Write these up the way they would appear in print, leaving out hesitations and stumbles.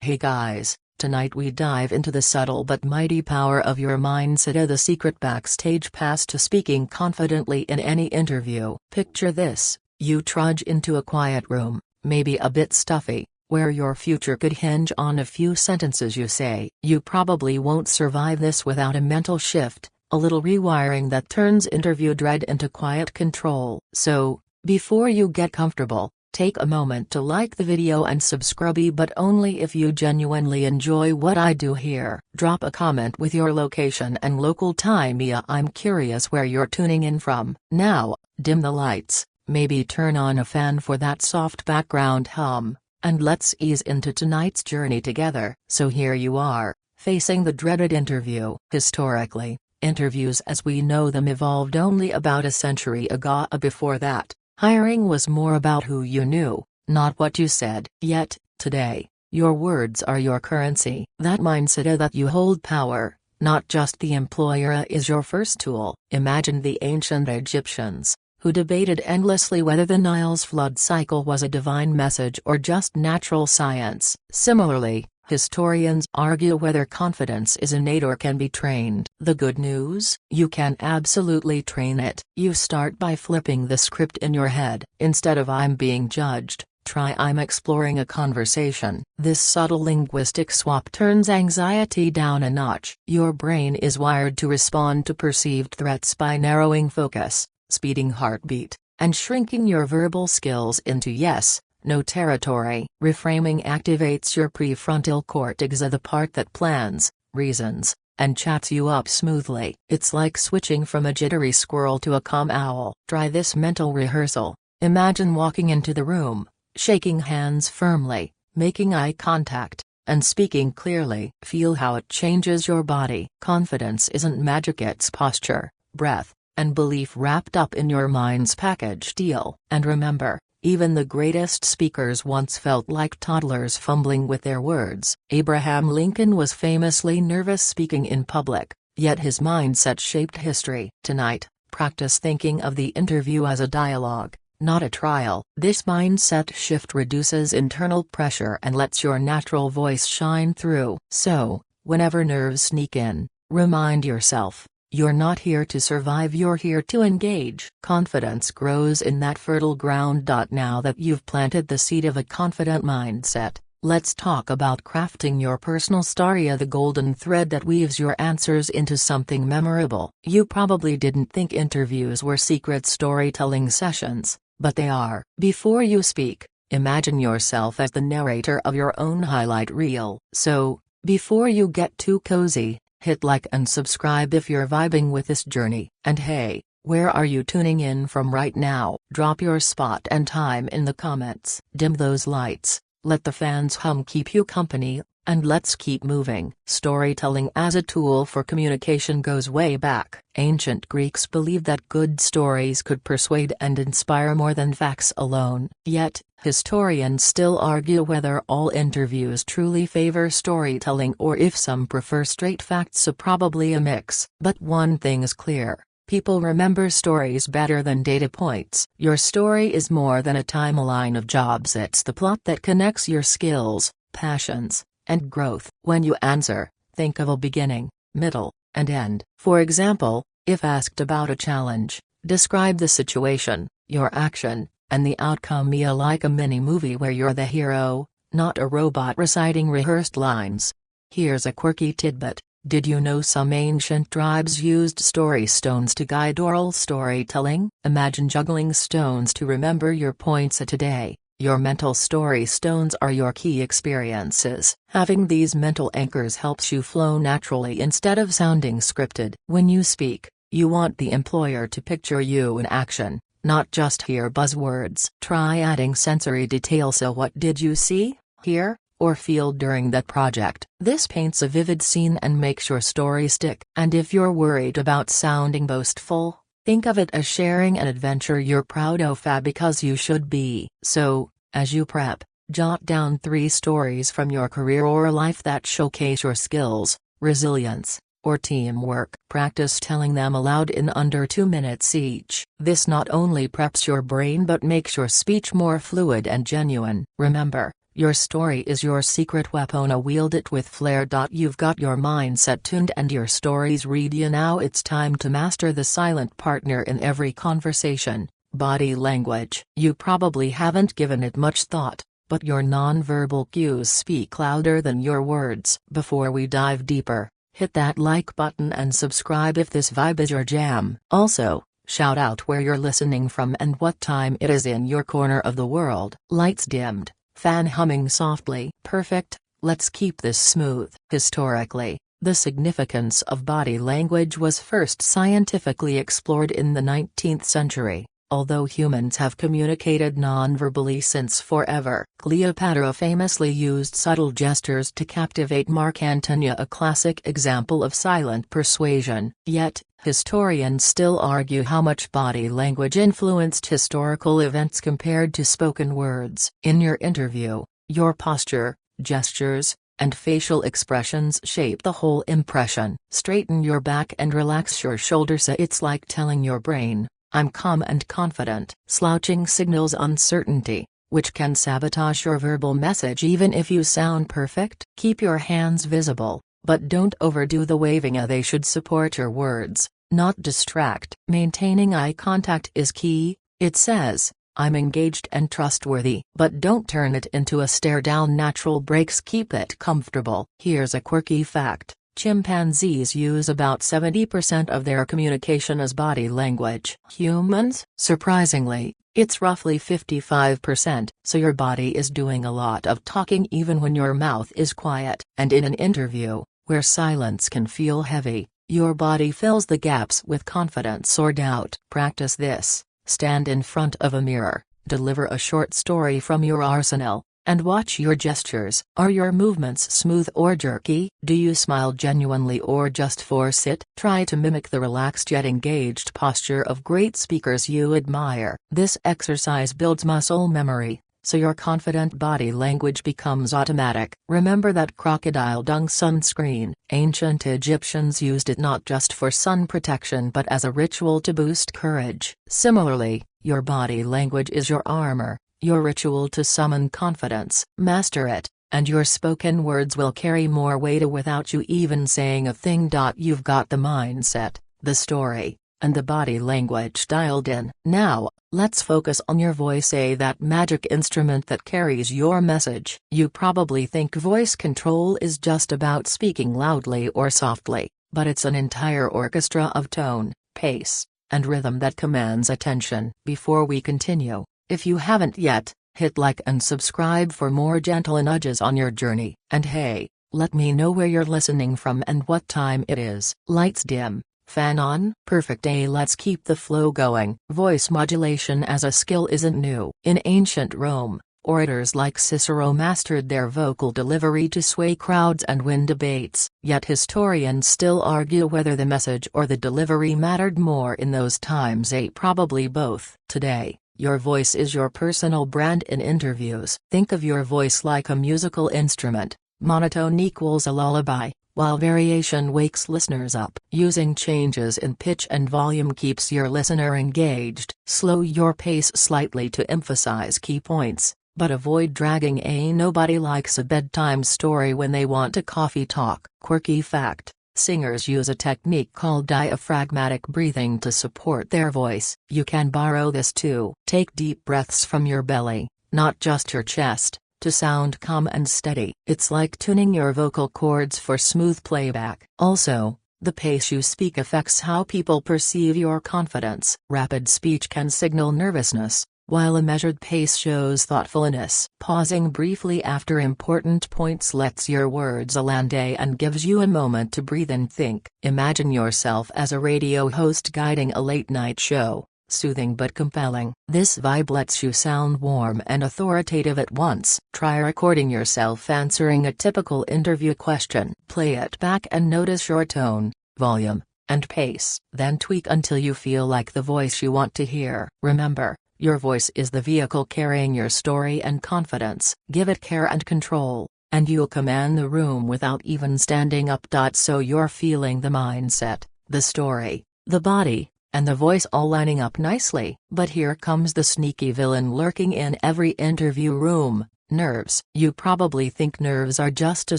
Hey guys, tonight we dive into the subtle but mighty power of your mindset, the secret backstage pass to speaking confidently in any interview. Picture this: you trudge into a quiet room, maybe a bit stuffy, where your future could hinge on a few sentences you say. You probably won't survive this without a mental shift, a little rewiring that turns interview dread into quiet control. So, before you get comfortable, take a moment to like the video and subscribe, but only if you genuinely enjoy what I do here. Drop a comment with your location and local time. I'm curious where you're tuning in from. Now, dim the lights, maybe turn on a fan for that soft background hum, and let's ease into tonight's journey together. So here you are, facing the dreaded interview. Historically, interviews as we know them evolved only about a century ago. Before that, hiring was more about who you knew, not what you said. Yet, today, your words are your currency. That mindset that you hold power, not just the employer, is your first tool. Imagine the ancient Egyptians, who debated endlessly whether the Nile's flood cycle was a divine message or just natural science. Similarly, historians argue whether confidence is innate or can be trained. The good news: you can absolutely train it. You start by flipping the script in your head. Instead of "I'm being judged," try "I'm exploring a conversation." This subtle linguistic swap turns anxiety down a notch. Your brain is wired to respond to perceived threats by narrowing focus, speeding heartbeat, and shrinking your verbal skills into yes, no territory. Reframing activates your prefrontal cortex, the part that plans, reasons, and chats you up smoothly. It's like switching from a jittery squirrel to a calm owl. Try this mental rehearsal. Imagine walking into the room, shaking hands firmly, making eye contact, and speaking clearly. Feel how it changes your body. Confidence isn't magic, it's posture, breath, and belief wrapped up in your mind's package deal. And remember, even the greatest speakers once felt like toddlers fumbling with their words. Abraham Lincoln was famously nervous speaking in public, yet his mindset shaped history. Tonight, practice thinking of the interview as a dialogue, not a trial. This mindset shift reduces internal pressure and lets your natural voice shine through. So, whenever nerves sneak in, remind yourself, you're not here to survive, you're here to engage. Confidence grows in that fertile ground. Now that you've planted the seed of a confident mindset, let's talk about crafting your personal story, the golden thread that weaves your answers into something memorable. You probably didn't think interviews were secret storytelling sessions, but they are. Before you speak, imagine yourself as the narrator of your own highlight reel. So, before you get too cozy, hit like and subscribe if you're vibing with this journey. And hey, where are you tuning in from right now? Drop your spot and time in the comments. Dim those lights, let the fans hum keep you company, and let's keep moving. Storytelling as a tool for communication goes way back. Ancient Greeks believed that good stories could persuade and inspire more than facts alone. Yet, historians still argue whether all interviews truly favor storytelling or if some prefer straight facts. Probably a mix. But one thing is clear: people remember stories better than data points. Your story is more than a timeline of jobs, it's the plot that connects your skills, passions, and growth. When you answer, think of a beginning, middle, and end. For example, if asked about a challenge, describe the situation, your action, and the outcome, like a mini movie where you're the hero, not a robot reciting rehearsed lines. Here's a quirky tidbit: did you know some ancient tribes used story stones to guide oral storytelling? Imagine juggling stones to remember your points. Today, your mental story stones are your key experiences. Having these mental anchors helps you flow naturally instead of sounding scripted. When you speak, you want the employer to picture you in action, not just hear buzzwords. Try adding sensory detail. So what did you see, hear, or feel during that project? This paints a vivid scene and makes your story stick. And if you're worried about sounding boastful, think of it as sharing an adventure you're proud of, because you should be. So, as you prep, jot down 3 stories from your career or life that showcase your skills, resilience, or teamwork. Practice telling them aloud in under 2 minutes each. This not only preps your brain but makes your speech more fluid and genuine. Remember, Your story is your secret weapon. Wield it with flair. You've got your mindset tuned and your stories ready. Now it's time to master the silent partner in every conversation, body language. You probably haven't given it much thought, but your nonverbal cues speak louder than your words. Before we dive deeper, hit that like button and subscribe if this vibe is your jam. Also, shout out where you're listening from and what time it is in your corner of the world. Lights dimmed, fan humming softly. Perfect, let's keep this smooth. Historically, the significance of body language was first scientifically explored in the 19th century. Although humans have communicated non-verbally since forever, Cleopatra famously used subtle gestures to captivate Mark Antony, a classic example of silent persuasion. Yet, historians still argue how much body language influenced historical events compared to spoken words. In your interview, your posture, gestures, and facial expressions shape the whole impression. Straighten your back and relax your shoulders. It's like telling your brain, I'm calm and confident. Slouching signals uncertainty, which can sabotage your verbal message even if you sound perfect. Keep your hands visible, but don't overdo the waving. They should support your words, not distract. Maintaining eye contact is key. It says, I'm engaged and trustworthy. But don't turn it into a stare down. Natural breaks keep it comfortable. Here's a quirky fact. Chimpanzees use about 70% of their communication as body language. Humans, surprisingly, it's roughly 55%, so your body is doing a lot of talking even when your mouth is quiet. And in an interview, where silence can feel heavy, your body fills the gaps with confidence or doubt. Practice this. Stand in front of a mirror, deliver a short story from your arsenal, and watch your gestures. Are your movements smooth or jerky? Do you smile genuinely or just force it? Try to mimic the relaxed yet engaged posture of great speakers you admire. This exercise builds muscle memory, so your confident body language becomes automatic. Remember that crocodile dung sunscreen. Ancient Egyptians used it not just for sun protection but as a ritual to boost courage. Similarly, your body language is your armor, your ritual to summon confidence. Master it, and your spoken words will carry more weight without you even saying a thing. You've got the mindset, the story, and the body language dialed in. Now, let's focus on your voice, that magic instrument that carries your message. You probably think voice control is just about speaking loudly or softly, but it's an entire orchestra of tone, pace, and rhythm that commands attention. Before we continue, if you haven't yet, hit like and subscribe for more gentle nudges on your journey. And hey, let me know where you're listening from and what time it is. Lights dim, fan on. Perfect. Let's keep the flow going. Voice modulation as a skill isn't new. In ancient Rome, orators like Cicero mastered their vocal delivery to sway crowds and win debates. Yet historians still argue whether the message or the delivery mattered more in those times. Probably both. Today, your voice is your personal brand. In interviews, think of your voice like a musical instrument. Monotone equals a lullaby, while variation wakes listeners up. Using changes in pitch and volume keeps your listener engaged. Slow your pace slightly to emphasize key points, but avoid dragging. Nobody likes a bedtime story when they want a coffee talk. Quirky fact. Singers use a technique called diaphragmatic breathing to support their voice. You can borrow this too. Take deep breaths from your belly, not just your chest, to sound calm and steady. It's like tuning your vocal cords for smooth playback. Also, the pace you speak affects how people perceive your confidence. Rapid speech can signal nervousness, while a measured pace shows thoughtfulness. Pausing briefly after important points lets your words land and gives you a moment to breathe and think. Imagine yourself as a radio host guiding a late-night show, soothing but compelling. This vibe lets you sound warm and authoritative at once. Try recording yourself answering a typical interview question. Play it back and notice your tone, volume, and pace. Then tweak until you feel like the voice you want to hear. Remember, your voice is the vehicle carrying your story and confidence. Give it care and control, and you'll command the room without even standing up. So you're feeling the mindset, the story, the body, and the voice all lining up nicely. But here comes the sneaky villain lurking in every interview room: Nerves. You probably think nerves are just a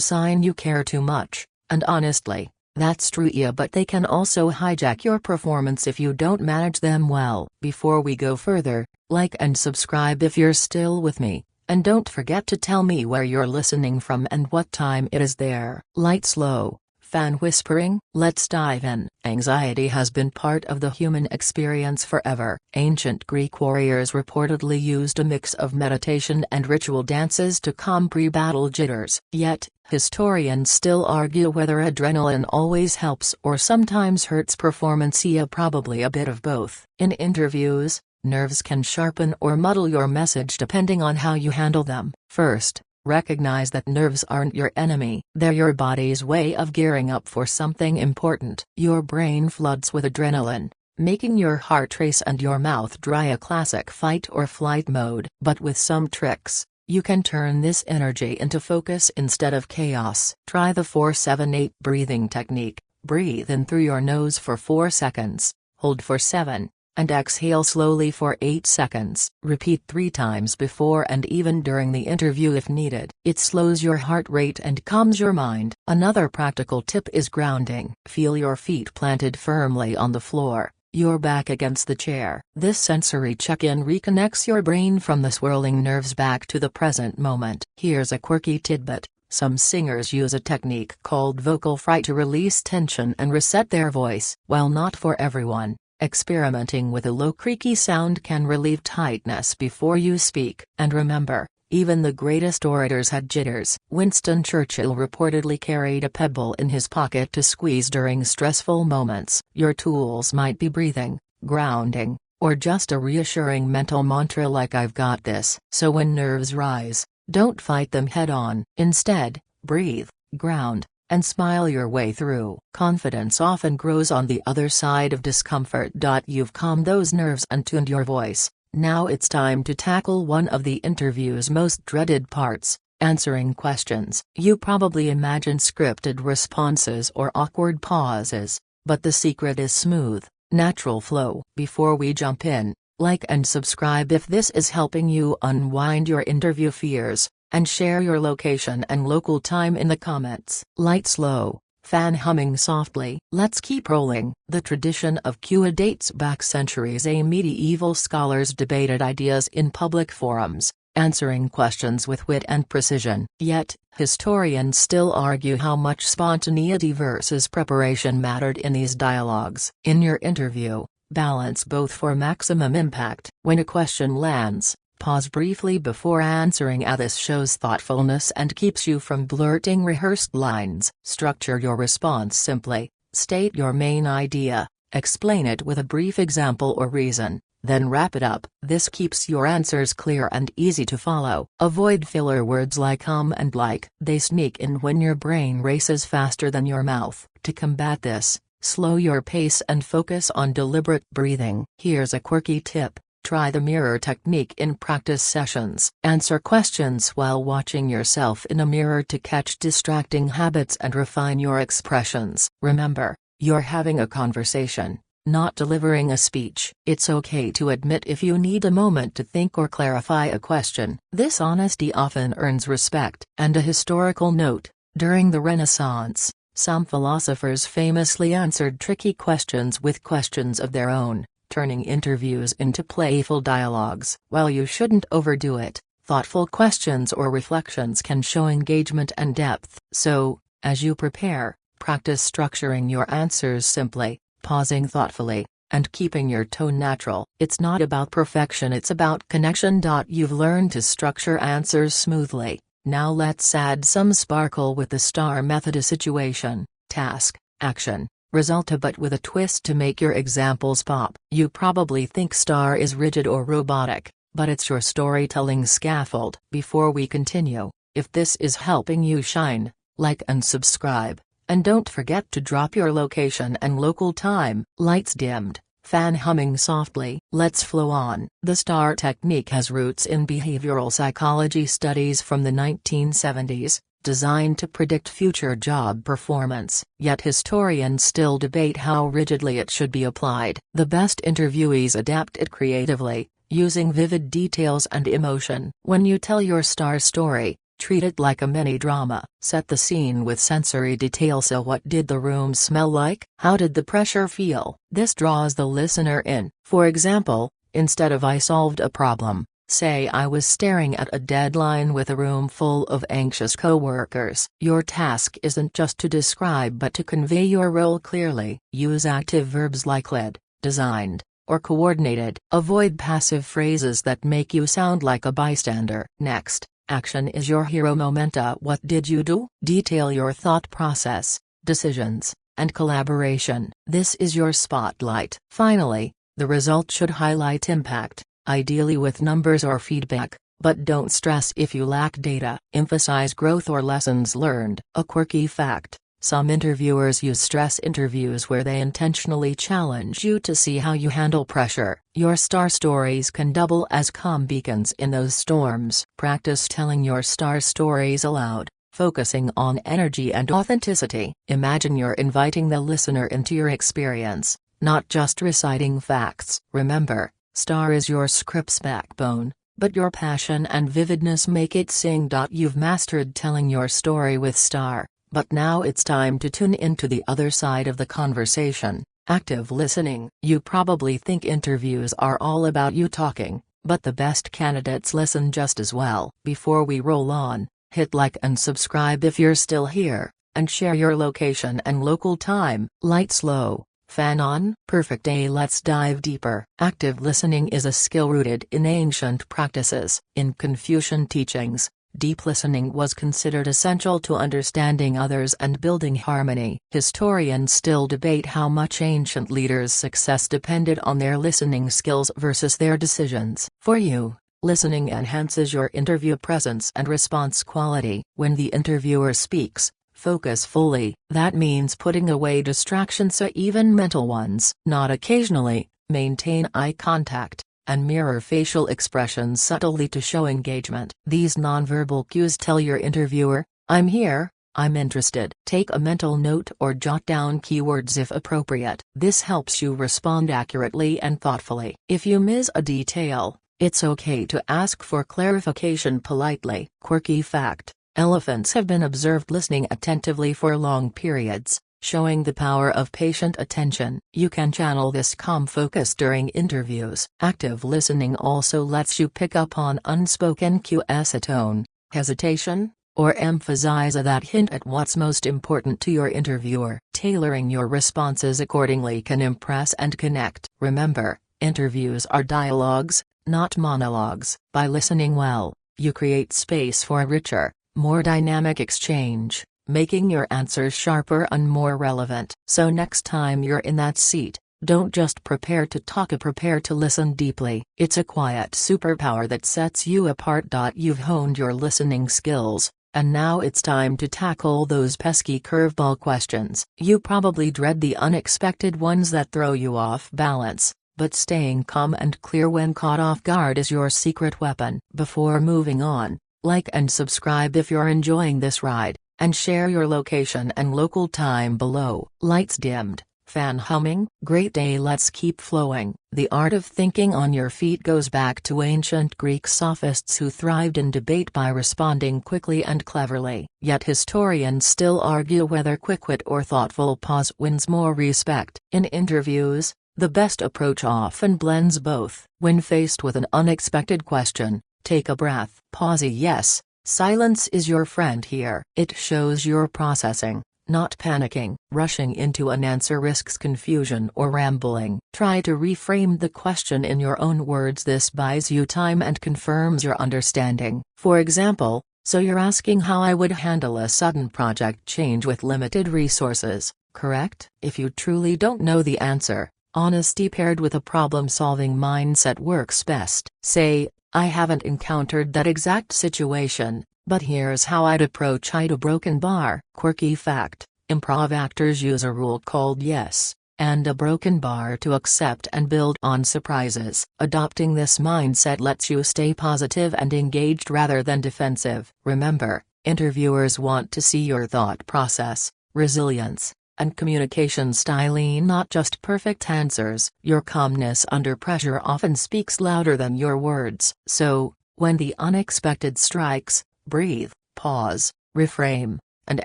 sign you care too much, and honestly, that's true, yeah, but they can also hijack your performance if you don't manage them well. Before we go further, like and subscribe if you're still with me, and don't forget to tell me where you're listening from and what time it is there. Light slow. Fan whispering. Let's dive in. Anxiety has been part of the human experience forever. Ancient Greek warriors reportedly used a mix of meditation and ritual dances to calm pre-battle jitters. Yet, historians still argue whether adrenaline always helps or sometimes hurts performance. Yeah, probably a bit of both. In interviews, nerves can sharpen or muddle your message depending on how you handle them. First, recognize that nerves aren't your enemy. They're your body's way of gearing up for something important. Your brain floods with adrenaline, making your heart race and your mouth dry, a classic fight or flight mode. But with some tricks, you can turn this energy into focus instead of chaos. Try the 4-7-8 breathing technique. Breathe in through your nose for 4 seconds, hold for 7, and exhale slowly for 8 seconds. Repeat 3 times before and even during the interview if needed. It slows your heart rate and calms your mind. Another practical tip is grounding. Feel your feet planted firmly on the floor, your back against the chair. This sensory check-in reconnects your brain from the swirling nerves back to the present moment. Here's a quirky tidbit. Some singers use a technique called vocal fry to release tension and reset their voice. While not for everyone, experimenting with a low creaky sound can relieve tightness before you speak. And remember, even the greatest orators had jitters. Winston Churchill reportedly carried a pebble in his pocket to squeeze during stressful moments. Your tools might be breathing, grounding, or just a reassuring mental mantra like "I've got this." So when nerves rise, don't fight them head-on. Instead, breathe, ground, and smile your way through. Confidence often grows on the other side of discomfort. You've calmed those nerves and tuned your voice. Now it's time to tackle one of the interview's most dreaded parts, answering questions. You probably imagine scripted responses or awkward pauses, but the secret is smooth, natural flow. Before we jump in, like and subscribe if this is helping you unwind your interview fears, and share your location and local time in the comments. Light slow, fan humming softly. Let's keep rolling. The tradition of Q&A dates back centuries. Medieval scholars debated ideas in public forums, answering questions with wit and precision. Yet, historians still argue how much spontaneity versus preparation mattered in these dialogues. In your interview, balance both for maximum impact. When a question lands, pause briefly before answering. This shows thoughtfulness and keeps you from blurting rehearsed lines. Structure your response simply. State your main idea, explain it with a brief example or reason, then wrap it up. This keeps your answers clear and easy to follow. Avoid filler words like and like. They sneak in when your brain races faster than your mouth. To combat this, slow your pace and focus on deliberate breathing. Here's a quirky tip. Try the mirror technique in practice sessions. Answer questions while watching yourself in a mirror to catch distracting habits and refine your expressions. Remember, you're having a conversation, not delivering a speech. It's okay to admit if you need a moment to think or clarify a question. This honesty often earns respect. And a historical note, during the Renaissance, some philosophers famously answered tricky questions with questions of their own, turning interviews into playful dialogues. While you shouldn't overdo it, thoughtful questions or reflections can show engagement and depth. So, as you prepare, practice structuring your answers simply, pausing thoughtfully, and keeping your tone natural. It's not about perfection, it's about connection. You've learned to structure answers smoothly. Now let's add some sparkle with the STAR method. A situation, task, action, result, but with a twist to make your examples pop. You probably think STAR is rigid or robotic, but it's your storytelling scaffold. Before we continue, if this is helping you shine, like and subscribe, and don't forget to drop your location and local time. Lights dimmed, fan humming softly. Let's flow on. The STAR technique has roots in behavioral psychology studies from the 1970s. Designed to predict future job performance, yet historians still debate how rigidly it should be applied. The best interviewees adapt it creatively, using vivid details and emotion. When you tell your star story, treat it like a mini-drama. Set the scene with sensory detail. So what did the room smell like? How did the pressure feel? This draws the listener in. For example, instead of "I solved a problem," say "I was staring at a deadline with a room full of anxious co-workers." Your task isn't just to describe but to convey your role clearly. Use active verbs like led, designed, or coordinated. Avoid passive phrases that make you sound like a bystander. Next, action is your hero momenta. What did you do? Detail your thought process, decisions, and collaboration. This is your spotlight. Finally, the result should highlight impact, ideally with numbers or feedback, but don't stress if you lack data. Emphasize growth or lessons learned. A quirky fact: some interviewers use stress interviews where they intentionally challenge you to see how you handle pressure. Your star stories can double as calm beacons in those storms. Practice telling your star stories aloud, focusing on energy and authenticity. Imagine you're inviting the listener into your experience, not just reciting facts. Remember, star is your script's backbone, but your passion and vividness make it sing. You've mastered telling your story with star, but now it's time to tune into the other side of the conversation: active listening. You probably think interviews are all about you talking, but the best candidates listen just as well. Before we roll on, hit like and subscribe if you're still here, and share your location and local time. Lights low, fan on. Perfect. Let's dive deeper. Active listening is a skill rooted in ancient practices. In Confucian teachings, deep listening was considered essential to understanding others and building harmony. Historians still debate how much ancient leaders' success depended on their listening skills versus their decisions. For you, listening enhances your interview presence and response quality. When the interviewer speaks, focus fully. That means putting away distractions, even mental ones. Not occasionally. Maintain eye contact, and mirror facial expressions subtly to show engagement. These nonverbal cues tell your interviewer, "I'm here, I'm interested." Take a mental note or jot down keywords if appropriate. This helps you respond accurately and thoughtfully. If you miss a detail, it's okay to ask for clarification politely. Quirky fact: elephants have been observed listening attentively for long periods, showing the power of patient attention. You can channel this calm focus during interviews. Active listening also lets you pick up on unspoken cues: a tone, hesitation, or emphasize that hint at what's most important to your interviewer. Tailoring your responses accordingly can impress and connect. Remember, interviews are dialogues, not monologues. By listening well, you create space for a richer, more dynamic exchange, making your answers sharper and more relevant. So next time you're in that seat, don't just prepare to talk, prepare to listen deeply. It's a quiet superpower that sets you apart. You've honed your listening skills, and now it's time to tackle those pesky curveball questions. You probably dread the unexpected ones that throw you off balance, but staying calm and clear when caught off guard is your secret weapon. Before moving on, like and subscribe if you're enjoying this ride, and share your location and local time below. Lights dimmed, fan humming. Great day. Let's keep flowing. The art of thinking on your feet goes back to ancient Greek sophists who thrived in debate by responding quickly and cleverly. Yet historians still argue whether quick wit or thoughtful pause wins more respect. In interviews, the best approach often blends both. When faced with an unexpected question, take a breath. Pause. Yes, silence is your friend here. It shows you're processing, not panicking. Rushing into an answer risks confusion or rambling. Try to reframe the question in your own words. This buys you time and confirms your understanding. For example, so you're asking how I would handle a sudden project change with limited resources, correct? If you truly don't know the answer, honesty paired with a problem-solving mindset works best. Say, I haven't encountered that exact situation, but here's how I'd approach it. A broken bar. Quirky fact: improv actors use a rule called yes, and a broken bar to accept and build on surprises. Adopting this mindset lets you stay positive and engaged rather than defensive. Remember, interviewers want to see your thought process, resilience, and communication style. Not just perfect answers. Your calmness under pressure often speaks louder than your words. So, when the unexpected strikes, breathe, pause, reframe, and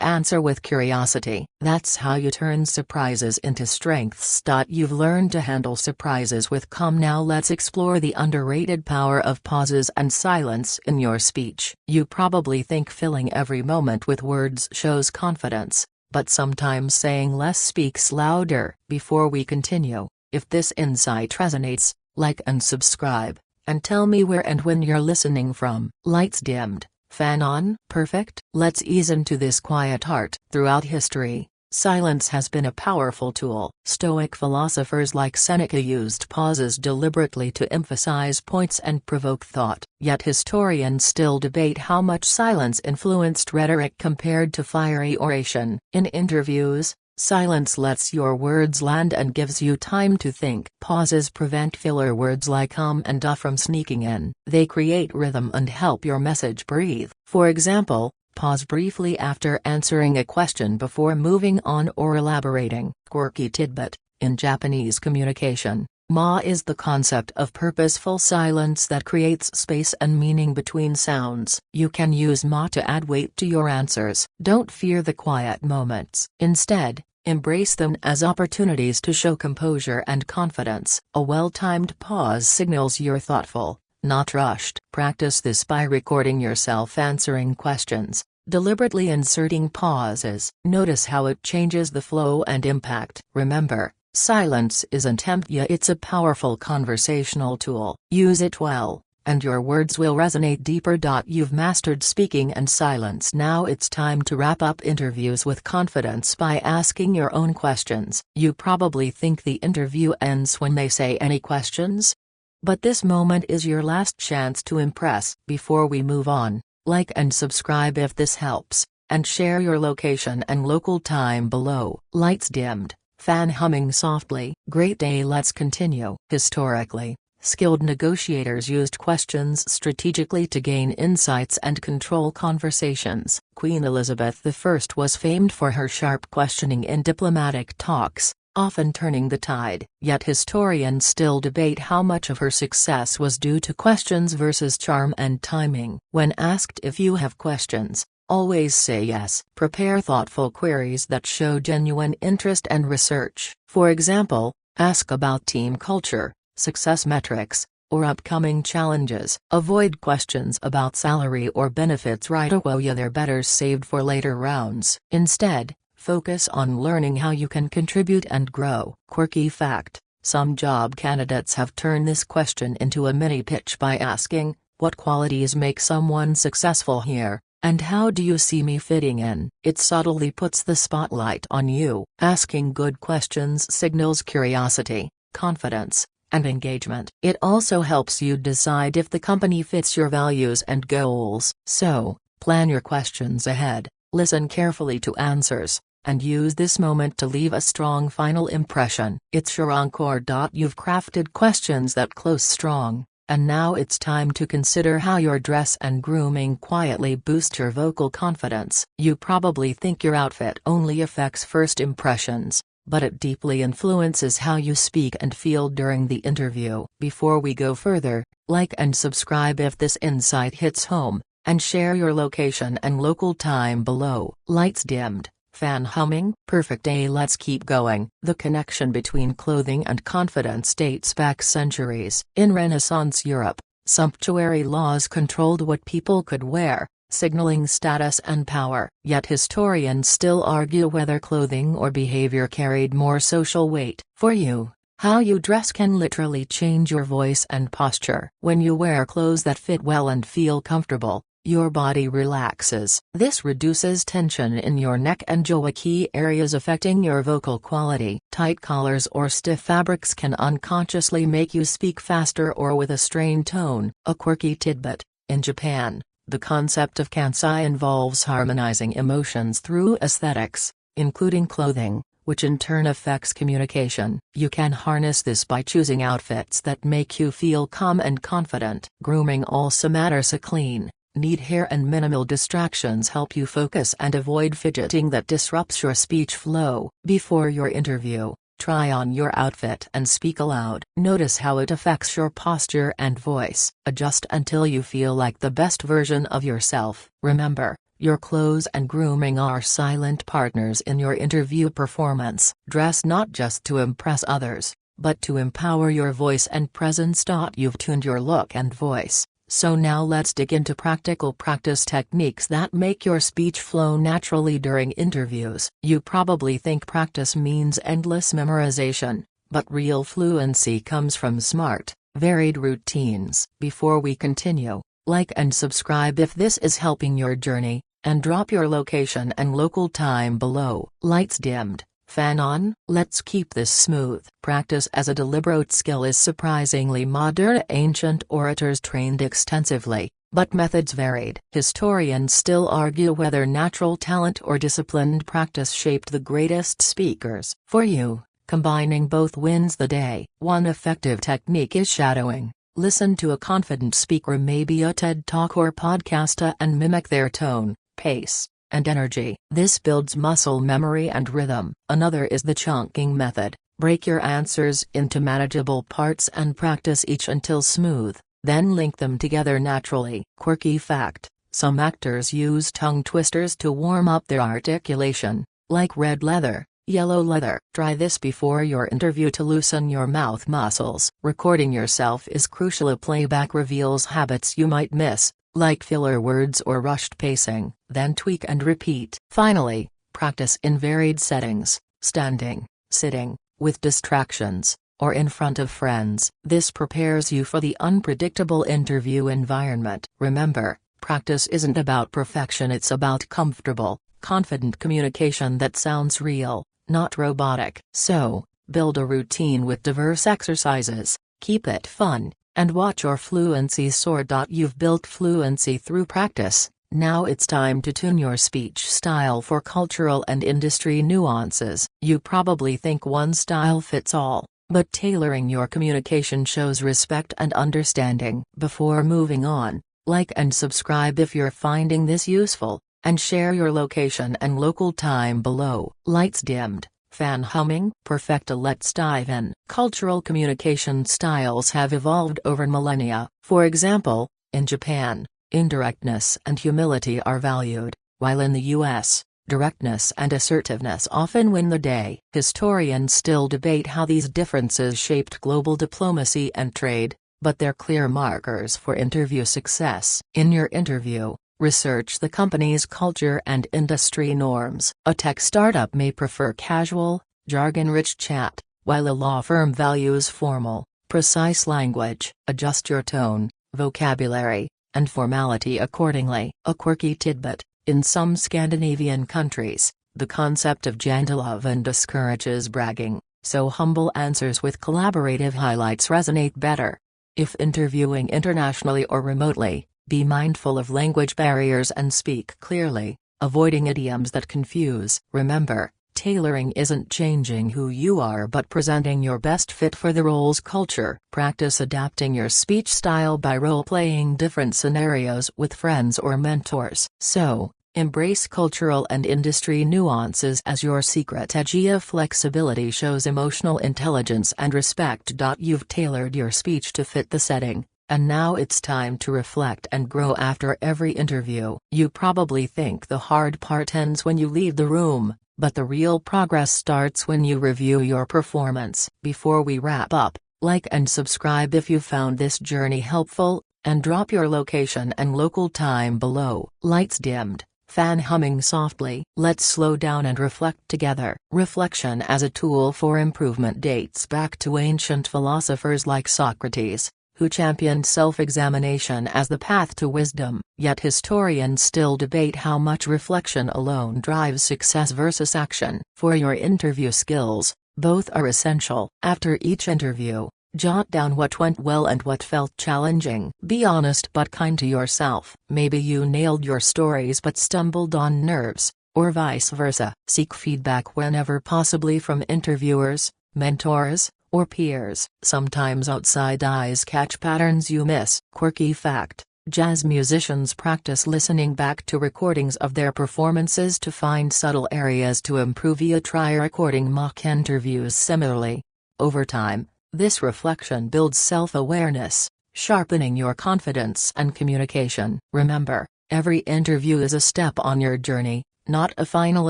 answer with curiosity. That's how you turn surprises into strengths. You've learned to handle surprises with calm. Now let's explore the underrated power of pauses and silence in your speech. You probably think filling every moment with words shows confidence, but sometimes saying less speaks louder. Before we continue, if this insight resonates, like and subscribe, and tell me where and when you're listening from. Lights dimmed. Fan on? Perfect. Let's ease into this quiet art. Throughout history, silence has been a powerful tool. Stoic philosophers like Seneca used pauses deliberately to emphasize points and provoke thought. Yet historians still debate how much silence influenced rhetoric compared to fiery oration. In interviews, silence lets your words land and gives you time to think. Pauses prevent filler words like and from sneaking in. They create rhythm and help your message breathe. For example, pause briefly after answering a question before moving on or elaborating. Quirky tidbit: in Japanese communication, ma is the concept of purposeful silence that creates space and meaning between sounds. You can use ma to add weight to your answers. Don't fear the quiet moments. Instead, embrace them as opportunities to show composure and confidence. A well-timed pause signals you're thoughtful, not rushed. Practice this by recording yourself answering questions, deliberately inserting pauses. Notice how it changes the flow and impact. Remember, silence isn't empty, it's a powerful conversational tool. Use it well, and your words will resonate deeper. You've mastered speaking and silence. Now it's time to wrap up interviews with confidence by asking your own questions. You probably think the interview ends when they say any questions? But this moment is your last chance to impress. Before we move on, like and subscribe if this helps, and share your location and local time below. Lights dimmed, fan humming softly. Great day. Let's continue. Historically, skilled negotiators used questions strategically to gain insights and control conversations. Queen Elizabeth I was famed for her sharp questioning in diplomatic talks, often turning the tide. Yet historians still debate how much of her success was due to questions versus charm and timing. When asked if you have questions, always say yes. Prepare thoughtful queries that show genuine interest and research. For example, ask about team culture, success metrics, or upcoming challenges. Avoid questions about salary or benefits right away, they're better saved for later rounds. Instead, focus on learning how you can contribute and grow. Quirky fact: some job candidates have turned this question into a mini pitch by asking, "What qualities make someone successful here, and how do you see me fitting in?" It subtly puts the spotlight on you. Asking good questions signals curiosity, confidence, and engagement. It also helps you decide if the company fits your values and goals. So, plan your questions ahead, listen carefully to answers, and use this moment to leave a strong final impression. It's your encore. You've crafted questions that close strong, and now it's time to consider how your dress and grooming quietly boost your vocal confidence. You probably think your outfit only affects first impressions, but it deeply influences how you speak and feel during the interview. Before we go further, like and subscribe if this insight hits home, and share your location and local time below. Lights dimmed, fan humming. Perfect day. Let's keep going. The connection between clothing and confidence dates back centuries. In Renaissance Europe, sumptuary laws controlled what people could wear, signaling status and power. Yet historians still argue whether clothing or behavior carried more social weight. For you, how you dress can literally change your voice and posture. When you wear clothes that fit well and feel comfortable, your body relaxes. This reduces tension in your neck and jaw, key areas affecting your vocal quality. Tight collars or stiff fabrics can unconsciously make you speak faster or with a strained tone. A quirky tidbit: in Japan, the concept of kansai involves harmonizing emotions through aesthetics, including clothing, which in turn affects communication. You can harness this by choosing outfits that make you feel calm and confident. Grooming also matters. A clean, Neat hair and minimal distractions help you focus and avoid fidgeting that disrupts your speech flow. Before your interview, try on your outfit and speak aloud. Notice how it affects your posture and voice. Adjust until you feel like the best version of yourself. Remember, your clothes and grooming are silent partners in your interview performance. Dress not just to impress others, but to empower your voice and presence. You've tuned your look and voice, so now let's dig into practical practice techniques that make your speech flow naturally during interviews. You probably think practice means endless memorization, but real fluency comes from smart, varied routines. Before we continue, like and subscribe if this is helping your journey, and drop your location and local time below. Lights dimmed. Fan on. Let's keep this smooth. Practice as a deliberate skill is surprisingly modern. Ancient orators trained extensively, but methods varied. Historians still argue whether natural talent or disciplined practice shaped the greatest speakers. For you, combining both wins the day. One effective technique is shadowing. Listen to a confident speaker, maybe a TED Talk or podcast, and mimic their tone, pace, and energy. This builds muscle memory and rhythm. Another is the chunking method. Break your answers into manageable parts and practice each until smooth, then link them together naturally. Quirky fact: some actors use tongue twisters to warm up their articulation, like red leather, yellow leather. Try this before your interview to loosen your mouth muscles. Recording yourself is crucial. A playback reveals habits you might miss, like filler words or rushed pacing, then tweak and repeat. Finally, practice in varied settings: standing, sitting, with distractions, or in front of friends. This prepares you for the unpredictable interview environment. Remember, practice isn't about perfection, it's about comfortable, confident communication that sounds real, not robotic. So, build a routine with diverse exercises, keep it fun, and watch your fluency soar. You've built fluency through practice. Now it's time to tune your speech style for cultural and industry nuances. You probably think one style fits all, but tailoring your communication shows respect and understanding. Before moving on, like and subscribe if you're finding this useful, and share your location and local time below. Lights dimmed. Fan humming. Perfecto. Let's dive in. Cultural communication styles have evolved over millennia. For example, in Japan, indirectness and humility are valued, while in the US, directness and assertiveness often win the day. Historians still debate how these differences shaped global diplomacy and trade, but they're clear markers for interview success. In your interview, research the company's culture and industry norms. A tech startup may prefer casual, jargon-rich chat, while a law firm values formal, precise language. Adjust your tone, vocabulary, and formality accordingly. A quirky tidbit: in some Scandinavian countries, the concept of jantelov discourages bragging, so humble answers with collaborative highlights resonate better. If interviewing internationally or remotely, be mindful of language barriers and speak clearly, avoiding idioms that confuse. Remember, tailoring isn't changing who you are but presenting your best fit for the role's culture. Practice adapting your speech style by role-playing different scenarios with friends or mentors. So, embrace cultural and industry nuances as your secret edge. Flexibility shows emotional intelligence and respect. You've tailored your speech to fit the setting, and now it's time to reflect and grow. After every interview, you probably think the hard part ends when you leave the room, but the real progress starts when you review your performance. Before we wrap up, like and subscribe if you found this journey helpful, and drop your location and local time below. Lights dimmed. Fan humming softly. Let's slow down and reflect together. Reflection as a tool for improvement dates back to ancient philosophers like Socrates, who championed self-examination as the path to wisdom. Yet historians still debate how much reflection alone drives success versus action. For your interview skills, both are essential. After each interview, jot down what went well and what felt challenging. Be honest but kind to yourself. Maybe you nailed your stories but stumbled on nerves, or vice versa. Seek feedback whenever possible from interviewers, mentors, or peers. Sometimes outside eyes catch patterns you miss. Quirky fact: Jazz musicians practice listening back to recordings of their performances to find subtle areas to improve via try recording mock interviews similarly. Over time, this reflection builds self-awareness, sharpening your confidence and communication. Remember, every interview is a step on your journey, not a final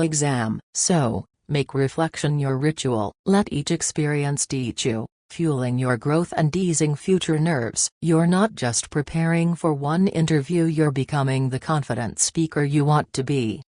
exam. So, make reflection your ritual. Let each experience teach you, fueling your growth and easing future nerves. You're not just preparing for one interview, you're becoming the confident speaker you want to be.